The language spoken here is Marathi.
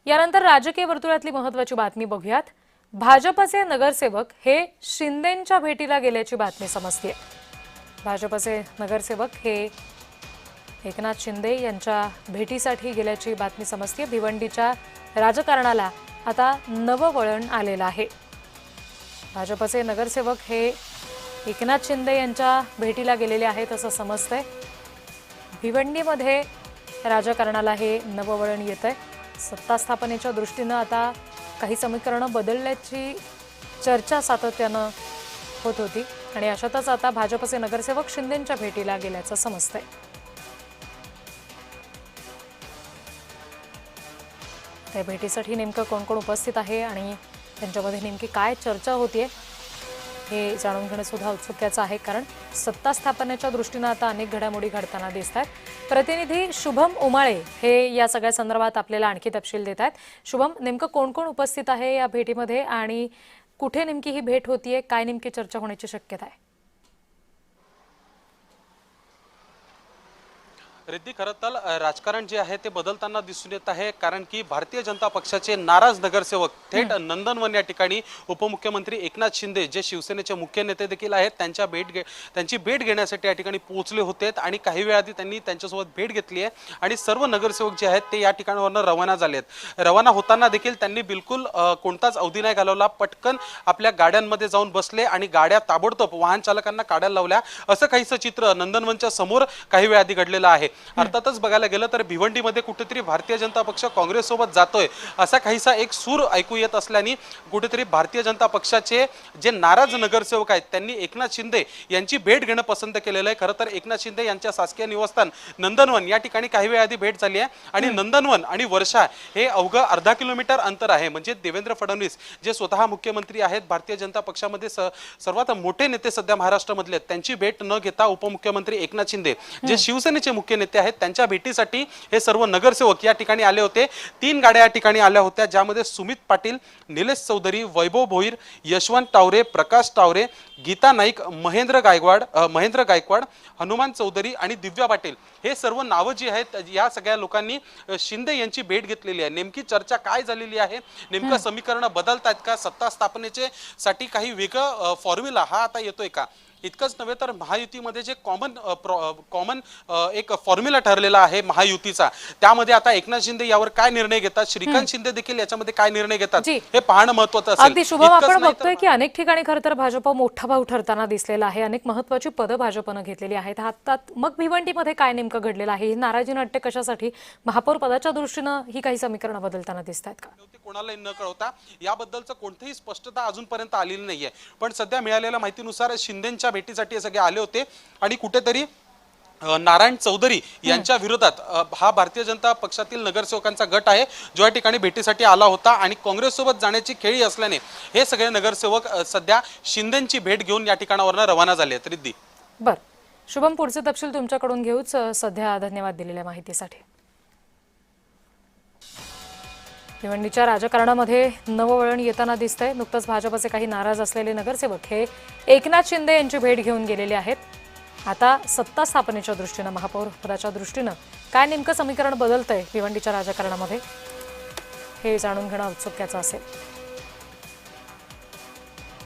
यानंतर राजकीय वर्तुळातली महत्त्वाची बातमी बघूयात। भाजपचे नगरसेवक हे शिंदेंच्या भेटीला गेल्याची बातमी समजते। भाजपचे नगरसेवक हे एकनाथ शिंदे यांच्या भेटीसाठी गेल्याची बातमी समजते। भिवंडीच्या राजकारणाला आता नवं वळण आलेलं आहे। भाजपचे नगरसेवक हे एकनाथ शिंदे यांच्या भेटीला गेलेले आहेत असं समजतंय। भिवंडीमध्ये राजकारणाला हे नवं वळण येतंय। सत्ता स्थापनेच्या दृष्टीने आता काही समीकरणं बदलल्याची चर्चा सातत्यानं होत होती आणि अशातच आता भाजपचे नगरसेवक शिंदेंच्या भेटीला गेल्याचं समजतंय। त्या भेटीसाठी नेमकं कोण कोण उपस्थित आहे आणि त्यांच्यामध्ये नेमकी काय चर्चा होतीये हे जाणून घेणं सुद्धा उत्सुकतेचं आहे, कारण सत्ता स्थापनेच्या दृष्टीने आता अनेक घडामोडी घडताना दिसत आहेत। प्रतिनिधी शुभम उमाळे हे या सगळ्या संदर्भात आपल्याला आणखी तपशील देत आहेत। शुभम, नेमकं कोण कोण उपस्थित आहे या भेटीमध्ये आणि कुठे नेमकी ही भेट होतीये, काय नेमकी चर्चा होण्याची शक्यता आहे? रिद्धी, खरं तर राजकारण जे आहे ते बदलताना दिसून येत आहे, कारण की भारतीय जनता पक्षाचे नाराज नगरसेवक थेट नंदनवन या ठिकाणी उपमुख्यमंत्री एकनाथ शिंदे जे शिवसेनेचे मुख्य नेते देखील आहेत त्यांची भेट घेण्यासाठी या ठिकाणी पोहोचले होते आणि काही वेळ आधी त्यांनी त्यांच्यासोबत भेट घेतली आहे आणि सर्व नगरसेवक जे आहेत ते या ठिकाणावरून रवाना झाले आहेत। रवाना होताना देखील त्यांनी बिलकुल कोणताच अवधी नाही घालवला, पटकन आपल्या गाड्यांमध्ये जाऊन बसले आणि गाड्या ताबडतोब वाहन चालकांना काढायला लावल्या। असं काहीसं चित्र नंदनवनच्या समोर काही वेळ आधी घडलेलं आहे। अर्थातच बघायला गेलं तर भिवंडीमध्ये कुठेतरी भारतीय जनता पक्ष काँग्रेस सोबत जातोय असा काहीसा एक सूर ऐकू येत असल्याने कुठेतरी भारतीय जनता पक्षाचे जे नाराज नगरसेवक आहेत त्यांनी एकनाथ शिंदे यांची भेट घेणं पसंत केलेलं आहे। खरं तर एकनाथ शिंदे यांच्या शासकीय निवासस्थान नंदनवन या ठिकाणी काही वेळ आधी भेट झाली आहे आणि नंदनवन आणि वर्षा हे अवघं अर्धा किलोमीटर अंतर आहे। म्हणजे देवेंद्र फडणवीस जे स्वतः मुख्यमंत्री आहेत, भारतीय जनता पक्षामध्ये सर्वात मोठे नेते सध्या महाराष्ट्रामधले, त्यांची भेट न घेता उपमुख्यमंत्री एकनाथ शिंदे जे शिवसेनेचे मुख्य नेते आहेत त्यांच्या भेटीसाठी हे सर्व नगरसेवक या ठिकाणी आले होते। 3 गाड्या या ठिकाणी आल्या होत्या, ज्यामध्ये सुमित पाटील, निलेश चौधरी, वैभव भोईर, यशवंत टावरे, प्रकाश टावरे, गीता नाईक, महेंद्र गायकवाड, हनुमान चौधरी आणि दिव्या पाटील हे सर्व नावं जी आहेत या सगळ्या लोकांनी शिंदे यांची भेट घेतलेली आहे। नेमकी चर्चा काय झालेली आहे, नेमकं समीकरण बदलतायत का, सत्ता स्थापनेचे साठी काही वेगळं फॉर्म्युला हा आता येतोय का, इतकंच नव्हे तर महायुतीमध्ये जे कॉमन एक फॉर्म्युला ठरलेला आहे महायुतीचा, त्यामध्ये आता एकनाथ शिंदे यावर काय निर्णय घेतात, श्रीकांत शिंदे देखील याच्यामध्ये काय निर्णय घेतात हे पाहणं महत्त्वाचं असेल। अगदी शुभम, आपण बघतोय की अनेक ठिकाणी खरं तर भाजप मोठा भाऊ ठरताना दिसलेला आहे। अनेक महत्त्वाची पदं भाजपनं घेतलेली आहेत हातात। मग भिवंडीमध्ये काय नेमकं घडलेलं आहे, ही नाराजी नाट्य कशासाठी, महापौर पदाच्या दृष्टीनं ही काही समीकरणं बदलताना दिसत आहेत का? कोणालाही न कळवता याबद्दलचं कोणतीही स्पष्टता अजूनपर्यंत आलेली नाहीये, पण सध्या मिळालेल्या माहितीनुसार शिंदेंच्या भेटीसाठी हे सगळे आले होते आणि कुठेतरी नारायण चौधरी यांच्या विरोधात हा भारतीय जनता पक्षातील नगरसेवकांचा गट आहे जो या ठिकाणी भेटीसाठी आला होता आणि काँग्रेस सोबत जाण्याची खेळी असल्याने हे सगळे नगरसेवक सध्या शिंदेंची भेट घेऊन या ठिकाणावरून रवाना झाले आहेत। रिद्धी, बर शुभम, पुढचे तपशील तुमच्याकडून घेऊच। सध्या धन्यवाद दिलेल्या माहितीसाठी। भिवंडीच्या राजकारणामध्ये नवं वळण येताना दिसतंय। नुकतंच भाजपचे काही नाराज असलेले नगरसेवक हे एकनाथ शिंदे यांची भेट घेऊन गेलेले आहेत। आता सत्ता स्थापनेच्या दृष्टीनं, महापौर पदाच्या दृष्टीनं काय नेमकं समीकरण बदलतंय भिवंडीच्या राजकारणामध्ये हे जाणून घेणं उत्सुकतेचं असेल।